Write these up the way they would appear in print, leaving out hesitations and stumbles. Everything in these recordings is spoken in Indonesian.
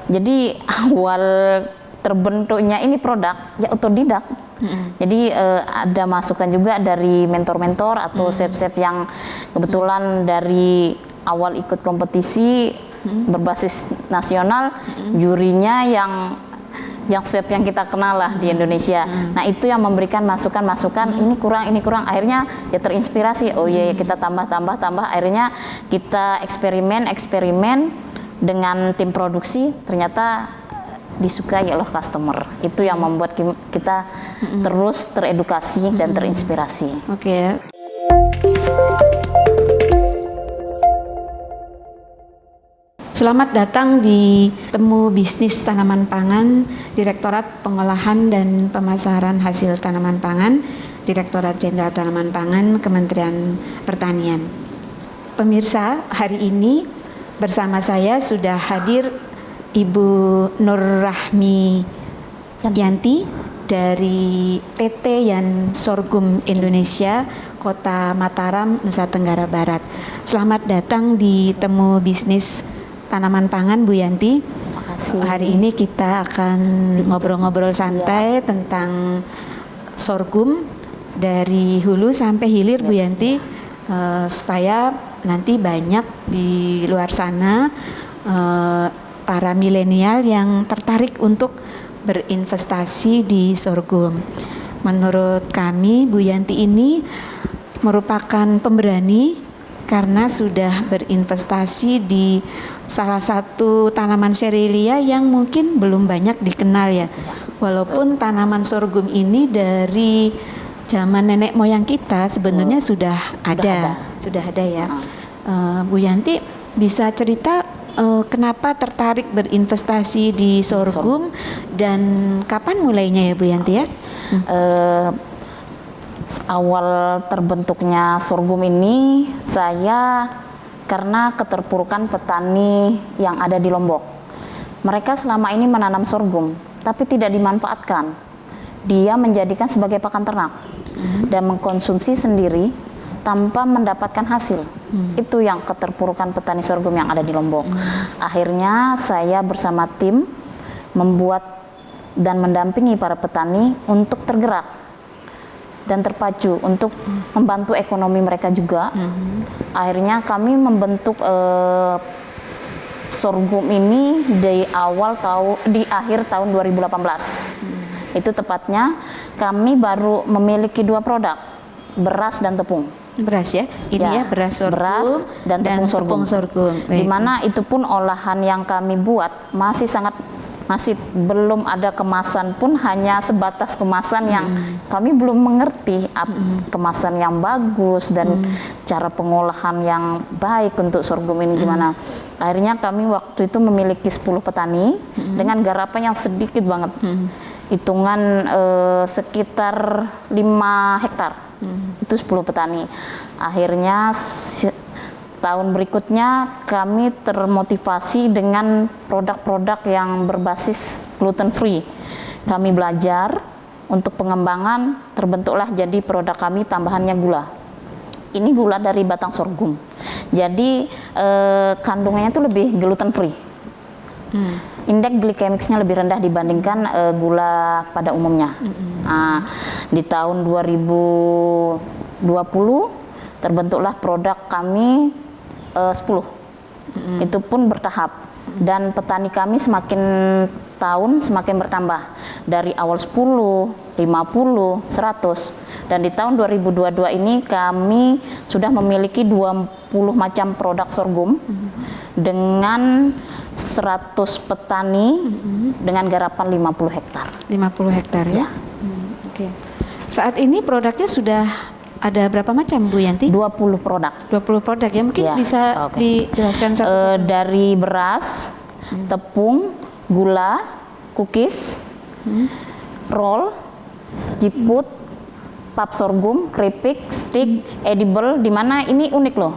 Jadi awal terbentuknya ini produk ya otodidak. Jadi ada masukan juga dari mentor-mentor atau chef-chef yang kebetulan dari awal ikut kompetisi berbasis nasional, jurinya yang chef yang kita kenal lah di Indonesia. Nah itu yang memberikan masukan-masukan, ini kurang, akhirnya ya terinspirasi, oh iya kita tambah, akhirnya kita eksperimen dengan tim produksi, ternyata disukai oleh customer. Itu yang membuat kita terus teredukasi dan terinspirasi. Oke. Selamat datang di Temu Bisnis Tanaman Pangan, Direktorat Pengolahan dan Pemasaran Hasil Tanaman Pangan, Direktorat Jenderal Tanaman Pangan, Kementerian Pertanian. Pemirsa, hari ini bersama saya sudah hadir Ibu Nur Rahmi Yanti dari PT Yan Sorghum Indonesia, Kota Mataram, Nusa Tenggara Barat. Selamat datang di Temu Bisnis Tanaman Pangan, Bu Yanti. Terima kasih. Hari ini kita akan ngobrol-ngobrol santai tentang sorghum dari hulu sampai hilir, Bu Yanti, supaya nanti banyak di luar sana para milenial yang tertarik untuk berinvestasi di sorghum. Menurut kami, Bu Yanti ini merupakan pemberani karena sudah berinvestasi di salah satu tanaman serilia yang mungkin belum banyak dikenal ya. Walaupun tanaman sorghum ini dari zaman nenek moyang kita sebenarnya sudah ada ya. Bu Yanti bisa cerita kenapa tertarik berinvestasi di sorghum dan kapan mulainya ya Bu Yanti ya? Awal terbentuknya sorghum ini saya karena keterpurukan petani yang ada di Lombok. Mereka selama ini menanam sorghum tapi tidak dimanfaatkan. Dia menjadikan sebagai pakan ternak dan mengkonsumsi sendiri tanpa mendapatkan hasil. Itu yang keterpurukan petani sorghum yang ada di Lombok. Akhirnya saya bersama tim membuat dan mendampingi para petani untuk tergerak dan terpacu untuk membantu ekonomi mereka juga. Akhirnya kami membentuk sorghum ini di akhir tahun 2018. Itu tepatnya kami baru memiliki 2 produk, beras dan tepung. Beras ya, ini ya beras sorghum, beras dan tepung sorghum. Dimana itu pun olahan yang kami buat masih belum ada kemasan pun, hanya sebatas kemasan yang kami belum mengerti kemasan yang bagus dan cara pengolahan yang baik untuk sorghum ini gimana. Akhirnya kami waktu itu memiliki 10 petani dengan garapan yang sedikit banget, hitungan sekitar 5 hektar. Itu 10 petani. Akhirnya tahun berikutnya kami termotivasi dengan produk-produk yang berbasis gluten free. Kami belajar untuk pengembangan, terbentuklah jadi produk kami tambahannya gula. Ini gula dari batang sorghum. Jadi kandungannya itu lebih gluten free. Indeks glikemiknya lebih rendah dibandingkan gula pada umumnya. Di tahun 2020 terbentuklah produk kami 10. Itu pun bertahap dan petani kami semakin tahun semakin bertambah, dari awal 10, 50, 100, dan di tahun 2022 ini kami sudah memiliki 20 macam produk sorghum dengan 100 petani dengan garapan 50 hektar. 50 hektar ya? Oke. Saat ini produknya sudah ada berapa macam Bu Yanti? 20 produk. 20 produk ya, mungkin bisa dijelaskan satu-satu. Dari beras, tepung, gula, cookies, roll, jiput, pap sorghum, keripik, stick, edible, di mana ini unik loh.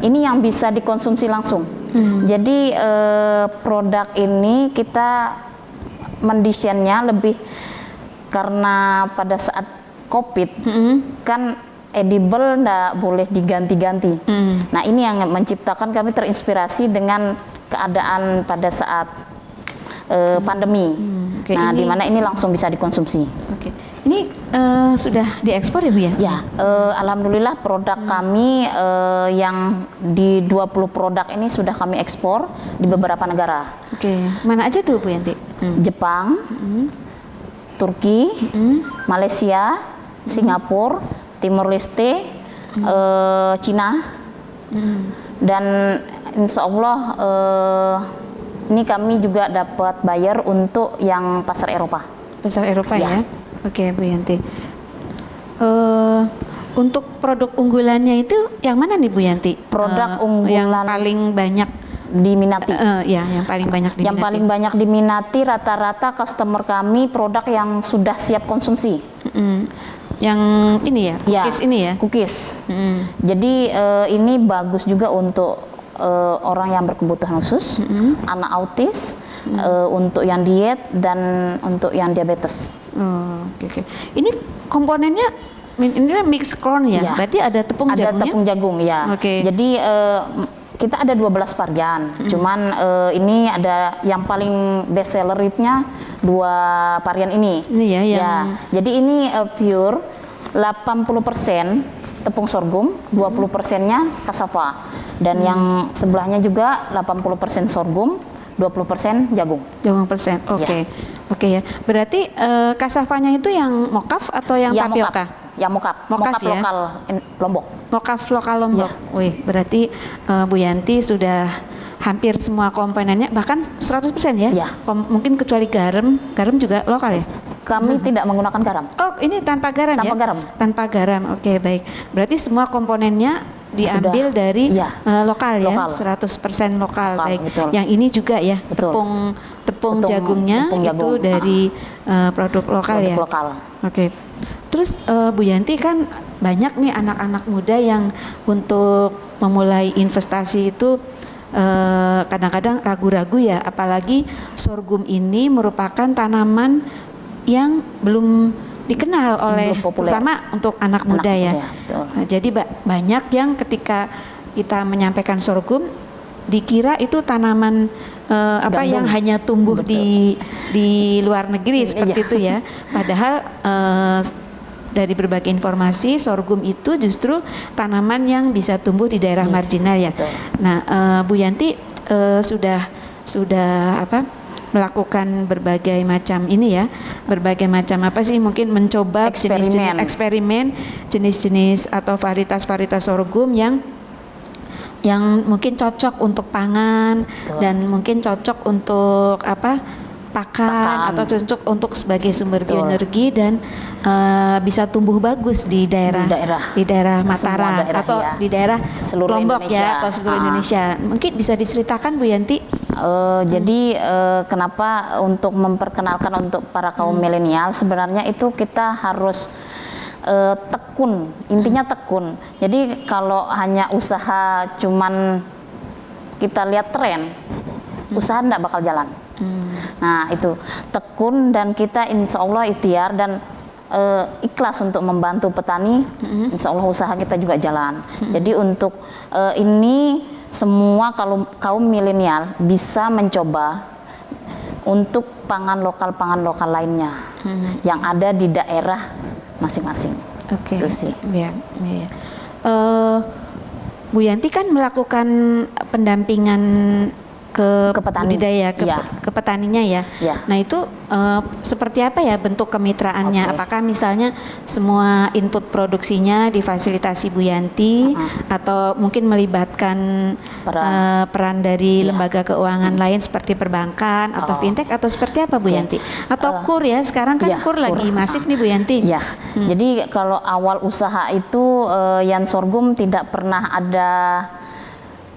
Ini yang bisa dikonsumsi langsung. Jadi produk ini kita mendesainnya lebih karena pada saat COVID kan edible nggak boleh diganti-ganti. Nah ini yang menciptakan, kami terinspirasi dengan keadaan pada saat pandemi. Oke, Nah, di mana ini langsung bisa dikonsumsi. Oke, ini sudah diekspor ya Bu ya? Ya, alhamdulillah produk kami yang di 20 produk ini sudah kami ekspor di beberapa negara. Oke, mana aja tuh Bu Yanti? Jepang, Turki, Malaysia, Singapura, Timor Leste, Cina, dan insya Allah ini kami juga dapat buyer untuk yang pasar Eropa. Pasar Eropa ya? Oke Bu Yanti. Untuk produk unggulannya itu yang mana nih Bu Yanti? Produk yang unggulan paling banyak diminati. Ya, yang paling banyak diminati. Yang paling banyak diminati rata-rata customer kami produk yang sudah siap konsumsi. Yang ini ya, cookies ini ya? Cookies. Jadi ini bagus juga untuk orang yang berkebutuhan khusus, anak autis, untuk yang diet dan untuk yang diabetes. Oke. Ini komponennya ini mix corn ya? Ya. Berarti ada tepung jagungnya? Ada tepung jagung ya. Oke. Jadi kita ada 12 varian. Cuman ini ada yang paling best seller rate-nya 2 varian ini. Ini ya yang Jadi ini pure 80% tepung sorghum, 20%-nya cassava. Dan yang sebelahnya juga 80% sorghum, 20% jagung. Jagung persen. Oke. Oke ya. Berarti cassavanya itu yang mokaf atau yang tapioka? Yang mokaf. Mokaf ya? Lokal Lombok. Mokaf lokal Lombok. Wih, berarti Bu Yanti sudah hampir semua komponennya, bahkan 100% ya? Ya. Mungkin kecuali garam. Garam juga lokal ya? Kami tidak menggunakan garam. Oh, ini tanpa garam ya? Tanpa garam. Tanpa garam. Oke, baik. Berarti semua komponennya diambil Sudah, dari iya. lokal ya? Lokal. 100% lokal. Baik. Betul. Yang ini juga ya, Betul. tepung jagungnya tepung jagung. itu dari produk lokal ya? Lokal. Oke. Terus Bu Yanti kan banyak nih anak-anak muda yang untuk memulai investasi itu kadang-kadang ragu-ragu ya, apalagi sorghum ini merupakan tanaman yang belum dikenal oleh terutama untuk anak muda ya. Betul. Nah, jadi banyak yang ketika kita menyampaikan sorghum dikira itu tanaman yang hanya tumbuh di luar negeri seperti itu ya. Padahal dari berbagai informasi sorghum itu justru tanaman yang bisa tumbuh di daerah marginal ya. Betul. Nah, Bu Yanti sudah melakukan berbagai macam ini ya, berbagai macam apa sih, mungkin mencoba eksperimen jenis-jenis atau varietas-varietas sorghum yang mungkin cocok untuk pangan. Betul. Dan mungkin cocok untuk pakan atau cocok untuk sebagai sumber bioenergi dan bisa tumbuh bagus di daerah Mataram atau di daerah seluruh Lombok Indonesia. ya, atau seluruh Indonesia. Mungkin bisa diceritakan Bu Yanti? Jadi kenapa untuk memperkenalkan untuk para kaum milenial, sebenarnya itu kita harus tekun, intinya tekun. Jadi kalau hanya usaha cuman kita lihat tren, usaha enggak bakal jalan. Nah itu tekun dan kita insya Allah ikhtiar dan ikhlas untuk membantu petani, insya Allah usaha kita juga jalan. Jadi untuk ini semua kaum milenial bisa mencoba untuk pangan lokal lainnya yang ada di daerah masing-masing. Oke. Itu sih. Ya. Bu Yanti kan melakukan pendampingan ke petani, budidaya, ke petaninya ya. Nah itu seperti apa ya bentuk kemitraannya? Apakah misalnya semua input produksinya difasilitasi Bu Yanti atau mungkin melibatkan peran dari lembaga keuangan lain seperti perbankan atau fintech atau seperti apa Bu Yanti? Atau KUR ya, sekarang kan KUR lagi masif nih Bu Yanti. Ya. Jadi kalau awal usaha itu Yan Sorghum tidak pernah ada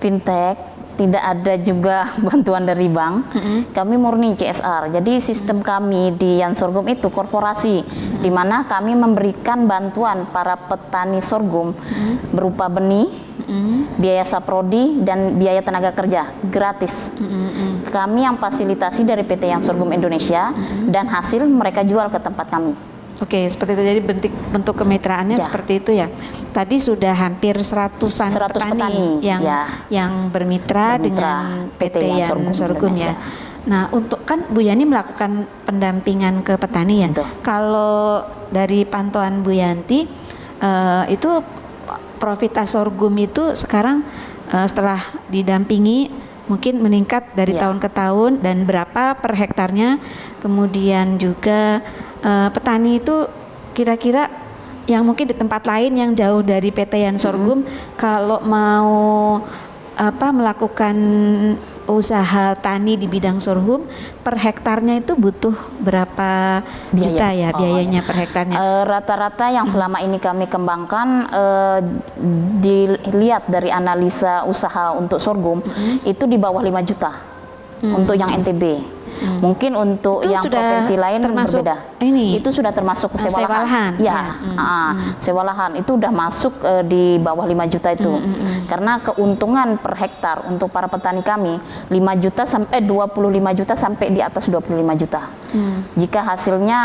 fintech, tidak ada juga bantuan dari bank. Kami murni CSR. Jadi sistem kami di Yan Sorghum itu korporasi, di mana kami memberikan bantuan para petani sorghum berupa benih, biaya saprodi dan biaya tenaga kerja gratis. Kami yang fasilitasi dari PT Yan Sorghum Indonesia dan hasil mereka jual ke tempat kami. Oke, seperti itu. Jadi bentuk kemitraannya seperti itu ya. Tadi sudah hampir 100 petani yang bermitra dengan PT Yan Sorghum ya. Nah, untuk kan Bu Yani melakukan pendampingan ke petani ya. Betul. Kalau dari pantauan Bu Yanti, itu profita sorghum itu sekarang setelah didampingi mungkin meningkat dari Ya. tahun ke tahun, dan berapa per hektarnya. Kemudian juga petani itu kira-kira yang mungkin di tempat lain yang jauh dari PT Yan Sorghum, kalau mau melakukan usaha tani di bidang sorghum, per hektarnya itu butuh berapa juta ya biayanya per hektarnya? Rata-rata yang selama ini kami kembangkan, dilihat dari analisa usaha untuk sorghum, itu di bawah 5 juta untuk yang NTB. Mungkin untuk Itu yang sudah provinsi lain termasuk berbeda. ini, Itu sudah termasuk sewa lahan. Ya, sewa lahan itu udah masuk di bawah 5 juta itu. Karena keuntungan per hektar untuk para petani kami 5 juta sampai 25 juta sampai di atas 25 juta. Jika hasilnya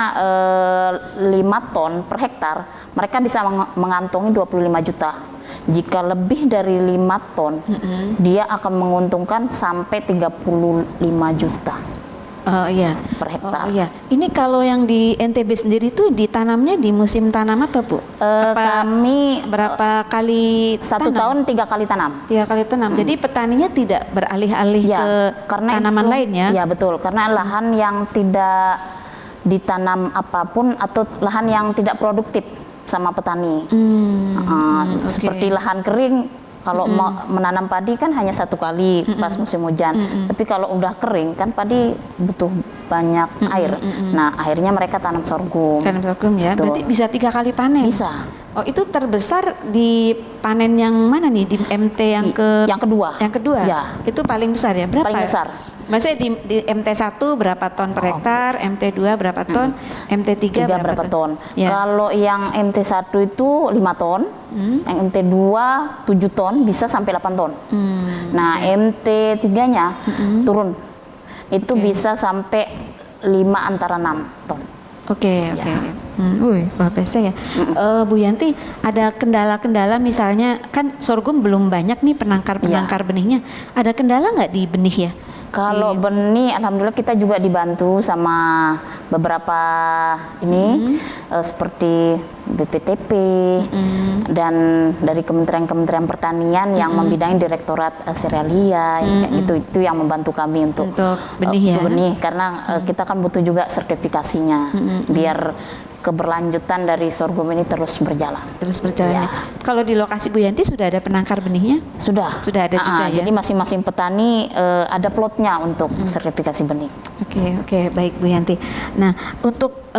5 ton per hektar, mereka bisa mengantongi 25 juta. Jika lebih dari 5 ton, dia akan menguntungkan sampai 35 juta. Iya. Per hektar. Iya. Ini kalau yang di NTB sendiri tuh ditanamnya di musim tanam apa, Bu? Kami Berapa kali 1 tahun 3 kali tanam. 3 kali tanam. Jadi petaninya tidak beralih-alih Ya, ke karena tanaman itu, lain ya? Ya betul, karena lahan yang tidak ditanam apapun atau lahan yang tidak produktif sama petani. Oke. Seperti lahan kering. Kalau mau menanam padi kan hanya 1 kali pas musim hujan. Tapi kalau udah kering kan padi butuh banyak air. Nah akhirnya mereka tanam sorghum. Tanam sorghum ya. Betul. Berarti bisa 3 kali panen. Bisa. Oh, itu terbesar di panen yang mana nih? Di MT yang Yang kedua. Yang kedua. Ya. Itu paling besar ya. Berapa? Paling besar. Maksudnya di MT1 berapa ton per hektar, MT2 berapa ton, MT3 3 berapa berapa ton. Ya. Kalau yang MT1 itu 5 ton, yang MT2 7 ton, bisa sampai 8 ton. Nah, MT3-nya turun. Itu bisa sampai 5 antara 6 ton. Oke. Wih, luar biasa ya. Bu Yanti, ada kendala-kendala misalnya, kan sorghum belum banyak nih penangkar benihnya. Ada kendala nggak di benih ya? Kalau benih, alhamdulillah kita juga dibantu sama beberapa ini seperti BPTP dan dari Kementerian Pertanian yang membidangi Direktorat Serealia, kayak gitu, itu yang membantu kami untuk benih ya. Benih, karena kita kan butuh juga sertifikasinya biar keberlanjutan dari sorghum ini terus berjalan. Ya. Kalau di lokasi Bu Yanti sudah ada penangkar benihnya? Sudah ada juga ya. Jadi masing-masing petani ada plotnya untuk sertifikasi benih. Oke, baik Bu Yanti. Nah, untuk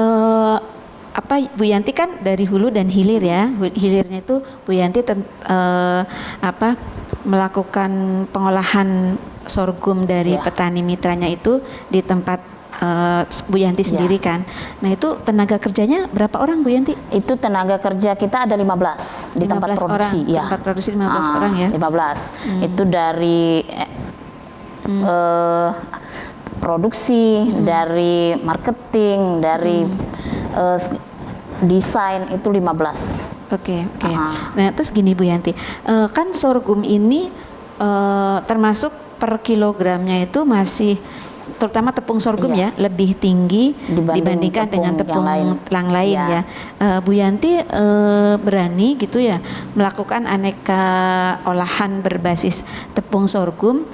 Bu Yanti kan dari hulu dan hilir ya. Hilirnya itu Bu Yanti melakukan pengolahan sorghum dari petani mitranya itu di tempat Bu Yanti sendiri kan. Nah, itu tenaga kerjanya berapa orang Bu Yanti? Itu tenaga kerja kita ada 15 di tempat produksi. Orang. Tempat produksi 15 orang ya. 15. Itu dari produksi, dari marketing, dari desain, itu 15. Oke. Nah, terus gini Bu Yanti, kan sorghum ini termasuk per kilogramnya itu masih, terutama tepung sorghum ya, lebih tinggi dibandingkan dengan tepung yang lain ya. Bu Yanti berani gitu ya melakukan aneka olahan berbasis tepung sorghum,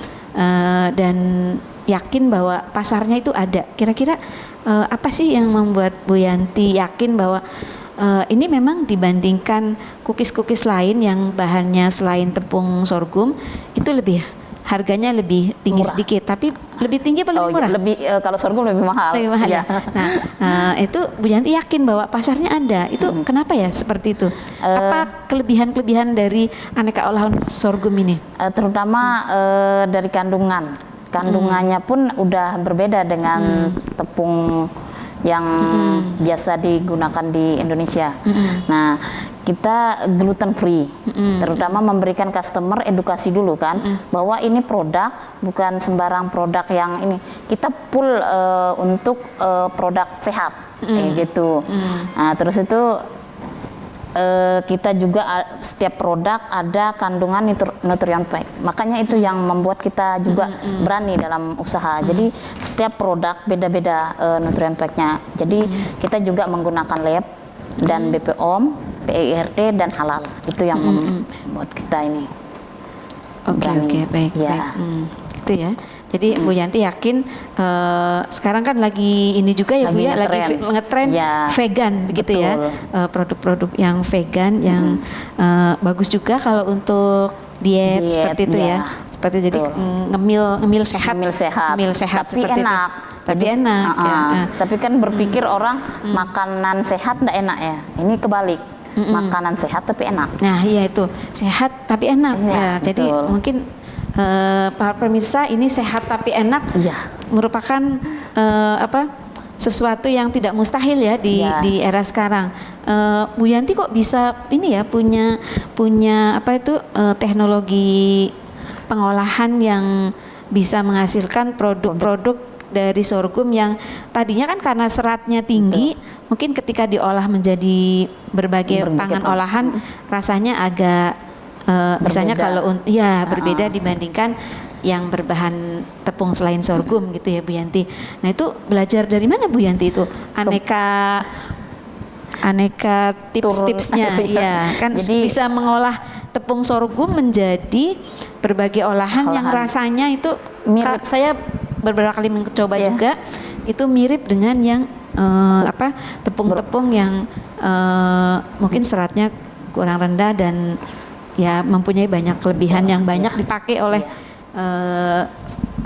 dan yakin bahwa pasarnya itu ada. Kira-kira apa sih yang membuat Bu Yanti yakin bahwa ini memang dibandingkan cookies-cookies lain yang bahannya selain tepung sorghum itu harganya lebih tinggi murah sedikit, tapi lebih tinggi apa lebih murah? Lebih kalau sorghum lebih mahal. Lebih mahal ya. Nah, itu Bu Yanti yakin bahwa pasarnya ada. Itu kenapa ya seperti itu? Apa kelebihan-kelebihan dari aneka olahan sorghum ini? Terutama dari kandungannya pun udah berbeda dengan tepung yang biasa digunakan di Indonesia. Nah, kita gluten free, terutama memberikan customer edukasi dulu kan, bahwa ini produk bukan sembarang produk yang ini, kita full untuk produk sehat, kayak gitu. Nah, terus itu kita juga setiap produk ada kandungan nutrient fact. Makanya itu yang membuat kita juga berani dalam usaha. Jadi setiap produk beda-beda nutrient fact-nya. Jadi kita juga menggunakan lab dan BPOM, PIRT dan halal. Itu yang membuat kita ini. Oke, baik. Ya. Itu ya. Jadi Bu Yanti yakin sekarang kan lagi ini juga ya Bu ya, lagi ngetren ya, vegan begitu betul. ya, produk-produk yang vegan yang bagus juga kalau untuk diet seperti itu ya, seperti jadi ngemil sehat, tapi seperti enak. Itu. Tapi enak. Ya. Tapi kan berpikir orang makanan sehat nggak enak ya, ini kebalik. Makanan sehat tapi enak. Nah iya itu sehat tapi enak ya. Jadi mungkin para pemirsa ini sehat tapi enak merupakan sesuatu yang tidak mustahil ya di era sekarang. Bu Yanti kok bisa ini ya punya teknologi pengolahan yang bisa menghasilkan produk-produk dari sorghum yang tadinya kan karena seratnya tinggi, mungkin ketika diolah menjadi berbagai pangan olahan rasanya agak misalnya kalau berbeda dibandingkan yang berbahan tepung selain sorghum gitu ya Bu Yanti. Nah itu belajar dari mana Bu Yanti itu aneka tips-tipsnya ya kan. Jadi bisa mengolah tepung sorghum menjadi berbagai olahan yang rasanya itu mirip. Saya beberapa kali mencoba juga itu mirip dengan yang tepung-tepung yang mungkin seratnya kurang rendah dan ya mempunyai banyak kelebihan yang banyak dipakai oleh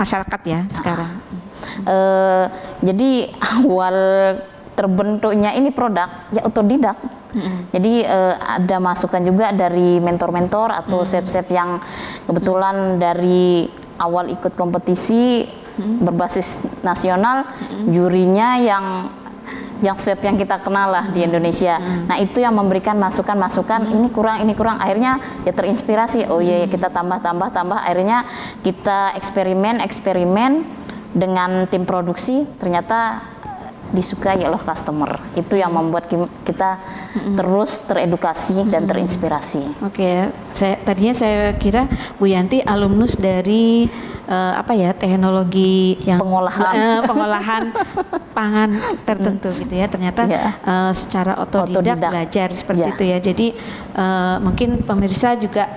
masyarakat ya sekarang. Jadi awal terbentuknya ini produk ya otodidak. Jadi ada masukan juga dari mentor-mentor atau chef-chef yang kebetulan dari awal ikut kompetisi berbasis nasional, jurinya yang chef yang kita kenal lah di Indonesia. Nah itu yang memberikan masukan-masukan ini kurang, akhirnya ya terinspirasi. Oh iya kita tambah, akhirnya kita eksperimen dengan tim produksi, ternyata disukai oleh customer. Itu yang membuat kita terus teredukasi dan terinspirasi. Oke, tadinya saya kira Bu Yanti alumnus dari teknologi yang pengolahan pangan tertentu gitu ya. Ternyata secara otodidak belajar seperti itu ya. Jadi mungkin pemirsa juga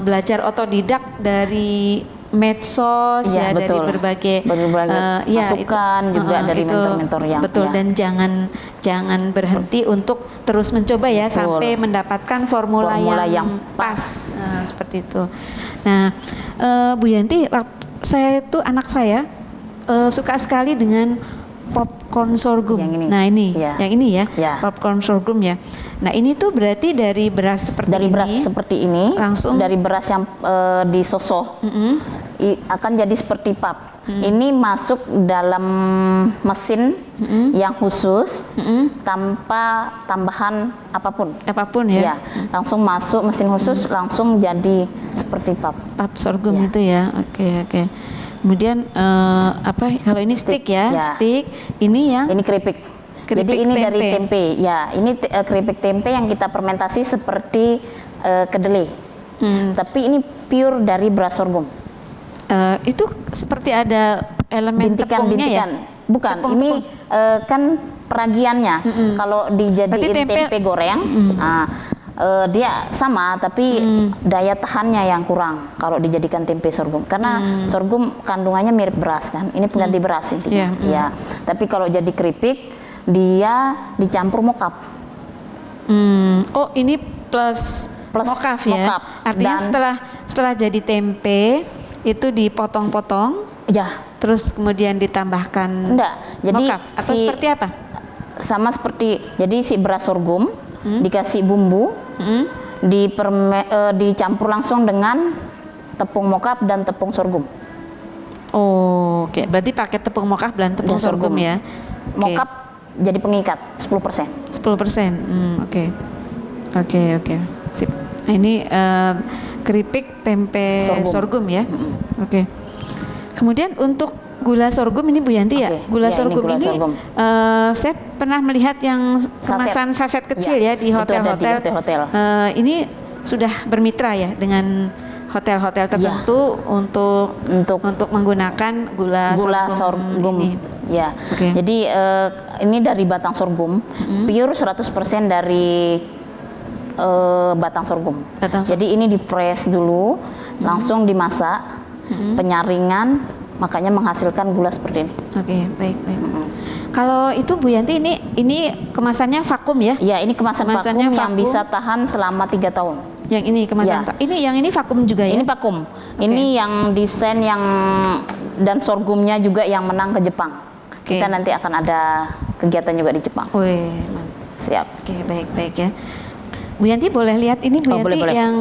belajar otodidak dari medsos dari berbagai masukan juga dari mentor-mentor yang dan jangan berhenti untuk terus mencoba ya sampai mendapatkan formula yang pas seperti itu. Nah Bu Yanti, anak saya suka sekali dengan popcorn sorghum. Yang ini ya. Popcorn sorghum ya. Nah ini tuh berarti dari beras seperti ini langsung dari beras yang disosoh akan jadi seperti pap. Ini masuk dalam mesin yang khusus tanpa tambahan apapun ya. Langsung masuk mesin khusus langsung jadi seperti pap sorghum itu ya. Oke. Kemudian kalau ini stick ya. Stick ini keripik. Jadi ini tempe. Dari tempe. Ya, ini keripik tempe yang kita fermentasi seperti kedelai. Tapi ini pure dari beras sorghum. Itu seperti ada elemen tepungnya ya? Bukan, ini kan peragiannya. Kalau dijadiin tempe goreng, dia sama, tapi daya tahannya yang kurang kalau dijadikan tempe sorghum. Karena sorghum kandungannya mirip beras kan, ini pengganti beras intinya. Ya, tapi kalau jadi keripik, dia dicampur mokap. Oh, ini plus mokaf ya? Mokap. Artinya setelah jadi tempe, itu dipotong-potong, terus kemudian ditambahkan jadi mokaf atau seperti apa? Sama seperti, jadi si beras sorghum dikasih bumbu, dicampur langsung dengan tepung mokaf dan tepung sorghum. Oh, oke. Berarti pakai tepung mokaf dan tepung sorghum ya? Mokaf jadi pengikat 10%. 10%. Oke. Sip. Nah, ini keripik tempe sorghum ya. Oke. Kemudian untuk gula sorghum ini Bu Yanti ya. Oke, Gula iya, ini sorghum gula ini, sorghum. Saya pernah melihat yang kemasan saset kecil Iya, ya di itu ada di hotel-hotel. hotel-hotel. Ini sudah bermitra ya dengan hotel-hotel tertentu untuk menggunakan gula sorghum ini. Ya. Oke. Jadi ini dari batang sorghum, pure 100% dari batang sorghum. Jadi ini di-press dulu, langsung dimasak, penyaringan, makanya menghasilkan gula seperti ini. Oke, baik. Kalau itu Bu Yanti ini kemasannya vakum ya? Ya, ini kemasan vakum Kemasannya yang vakum. bisa tahan selama 3 tahun. Yang ini kemasan Ya. yang ini vakum juga ya? Ini vakum. Ini yang desain yang dan sorghumnya juga yang menang ke Jepang. Oke. Kita nanti akan ada kegiatan juga di Jepang. Wih, mantap. Siap. Oke, baik ya. Bu Yanti boleh lihat ini Bu Yanti boleh. yang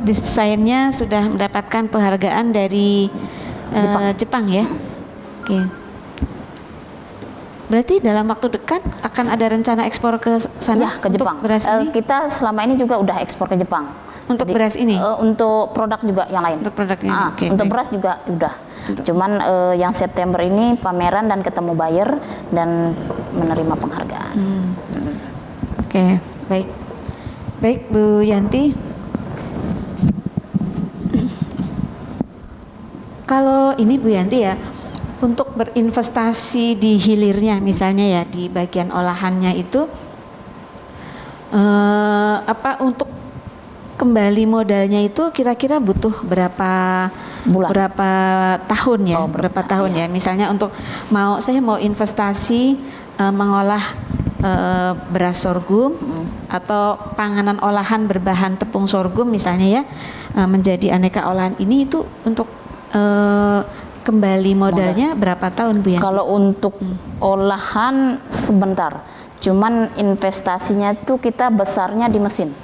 desainnya sudah mendapatkan penghargaan dari Jepang ya. Oke. Berarti dalam waktu dekat akan ada rencana ekspor ke sana Ya, ke untuk Jepang. beras ini? Kita selama ini juga udah ekspor ke Jepang. Untuk beras ini? Untuk produk juga yang lain. Untuk produk ini. Oke, untuk baik. beras juga udah. Cuman yang September ini pameran dan ketemu buyer dan menerima penghargaan. Oke, baik. Baik Bu Yanti. Kalau ini Bu Yanti ya, untuk berinvestasi di hilirnya misalnya ya di bagian olahannya itu untuk kembali modalnya itu kira-kira butuh berapa Bulan. berapa tahun ya? Oh, berapa tahun ya? Misalnya untuk saya mau investasi mengolah beras sorghum atau panganan olahan berbahan tepung sorghum misalnya ya, menjadi aneka olahan ini itu untuk kembali modalnya berapa tahun Bu Yanti? Kalau untuk olahan sebentar, cuman investasinya itu kita besarnya di mesin.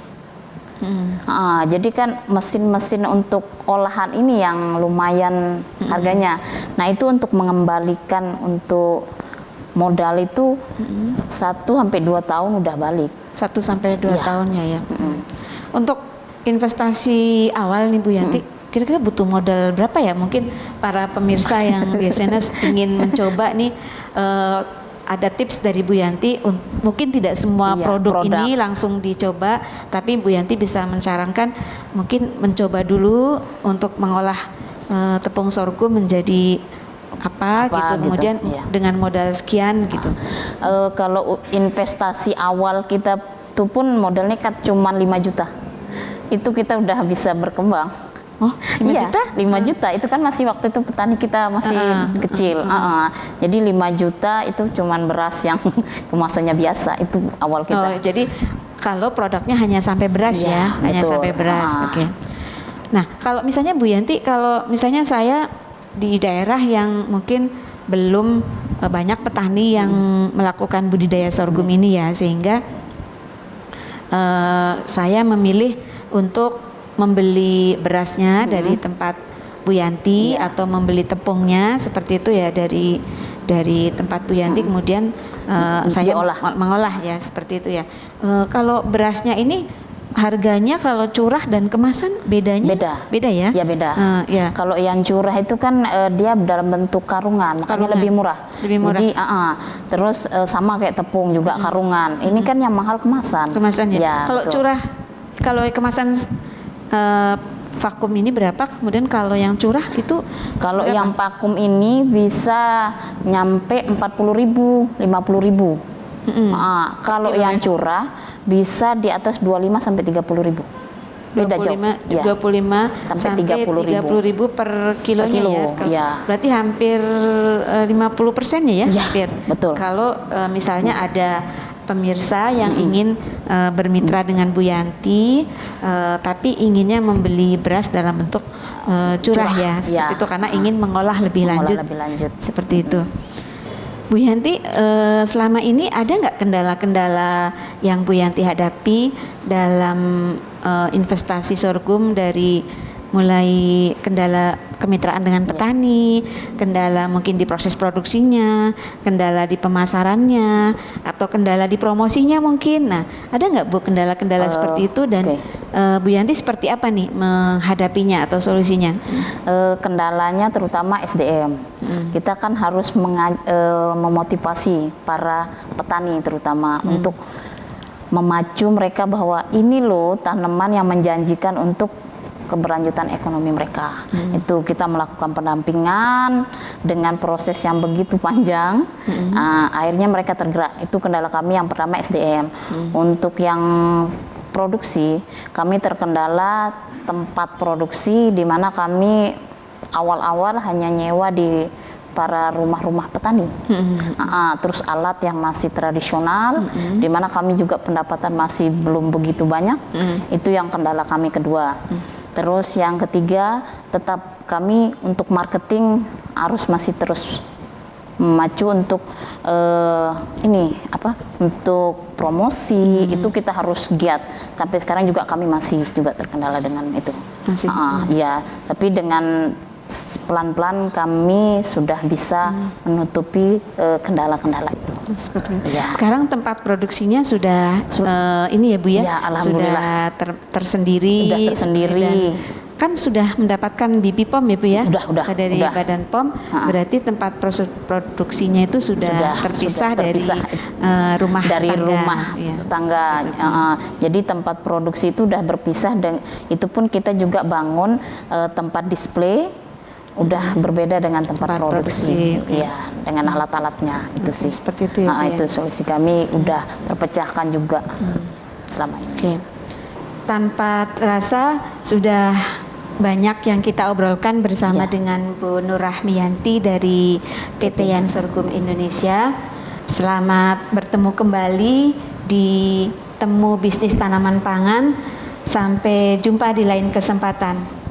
Jadi kan mesin-mesin untuk olahan ini yang lumayan harganya. Nah itu untuk mengembalikan untuk modal itu 1 sampai 2 tahun udah balik. 1 sampai 2 Iya. tahunnya ya. Untuk investasi awal nih Bu Yanti, kira-kira butuh modal berapa ya? Mungkin para pemirsa yang biasanya ingin mencoba nih, ada tips dari Bu Yanti, mungkin tidak semua Iya, produk produk. ini langsung dicoba, tapi Bu Yanti bisa menyarankan mungkin mencoba dulu untuk mengolah tepung sorghum menjadi apa gitu, gitu, kemudian iya. dengan modal sekian gitu. Kalau investasi awal kita tuh pun modalnya kan cuma 5 juta. Itu kita udah bisa berkembang. Oh, 5 Iya, juta? 5 juta itu kan masih waktu itu petani kita masih kecil. Jadi 5 juta itu cuman beras yang kemasannya biasa, itu awal Oh, kita. jadi kalau produknya hanya sampai beras Iya, ya, hanya betul. sampai beras. Oke. Nah, kalau misalnya Bu Yanti, kalau misalnya saya di daerah yang mungkin belum banyak petani yang melakukan budidaya sorghum ini ya, sehingga saya memilih untuk membeli berasnya dari tempat Bu Yanti atau membeli tepungnya seperti itu ya dari tempat Bu Yanti, kemudian saya mengolah ya seperti itu ya. Kalau berasnya ini harganya kalau curah dan kemasan bedanya? Beda ya? Ya beda. Ya. Kalau yang curah itu kan dia dalam bentuk karungan, makanya lebih murah. Lebih murah. Jadi terus sama kayak tepung juga karungan. Ini kan yang mahal kemasan. Kemasannya. Ya, kalau betul. curah, kalau kemasan vakum ini berapa? Kemudian kalau yang curah itu Kalau berapa? yang vakum ini bisa nyampe 40.000, 50.000. Kalau yang curah bisa di atas 25 sampai 30.000. Beda jauh. 25 Sampai 30.000 per kilonya kilo, ya. ya. Berarti hampir 50%-nya ya, Ya, hampir. betul. Kalau misalnya ada pemirsa yang ingin bermitra dengan Bu Yanti, tapi inginnya membeli beras dalam bentuk curah ya, seperti itu karena ingin mengolah lebih lanjut. Seperti itu. Bu Yanti, selama ini ada nggak kendala-kendala yang Bu Yanti hadapi dalam investasi sorghum dari mulai kendala kemitraan dengan petani, kendala mungkin di proses produksinya, kendala di pemasarannya, atau kendala di promosinya mungkin. Nah, ada nggak Bu kendala-kendala seperti itu, dan Bu Yanti seperti apa nih menghadapinya atau solusinya? Kendalanya terutama SDM. Kita kan harus memotivasi para petani terutama untuk memacu mereka bahwa ini loh tanaman yang menjanjikan untuk keberlanjutan ekonomi mereka. Itu kita melakukan pendampingan dengan proses yang begitu panjang. Akhirnya mereka tergerak. Itu kendala kami yang pertama, SDM. Untuk yang produksi, kami terkendala tempat produksi, di mana kami awal-awal hanya nyewa di para rumah-rumah petani. Terus alat yang masih tradisional, di mana kami juga pendapatan masih belum begitu banyak. Itu yang kendala kami kedua. Terus yang ketiga, tetap kami untuk marketing harus masih terus memacu untuk untuk promosi. Itu kita harus giat. Sampai sekarang juga kami masih juga terkendala dengan itu. Ya, tapi dengan pelan-pelan kami sudah bisa menutupi kendala-kendala itu. Ya. Sekarang tempat produksinya sudah ini ya Bu ya, alhamdulillah. Sudah tersendiri. Dan kan sudah mendapatkan BPOM ya Bu ya, dari Badan POM. Berarti tempat produksinya itu sudah terpisah dari rumah tangga. Jadi tempat produksi itu sudah berpisah, dan itu pun kita juga bangun tempat display. Udah berbeda dengan tempat produksi. Ya, dengan alat-alatnya itu sih. Seperti itu ya. Itu solusi kami udah terpecahkan juga selama ini. Tanpa terasa sudah banyak yang kita obrolkan bersama dengan Bu Nur Rahmiyanti dari PT Yan Sorghum Indonesia. Selamat bertemu kembali di Temu Bisnis Tanaman Pangan. Sampai jumpa di lain kesempatan.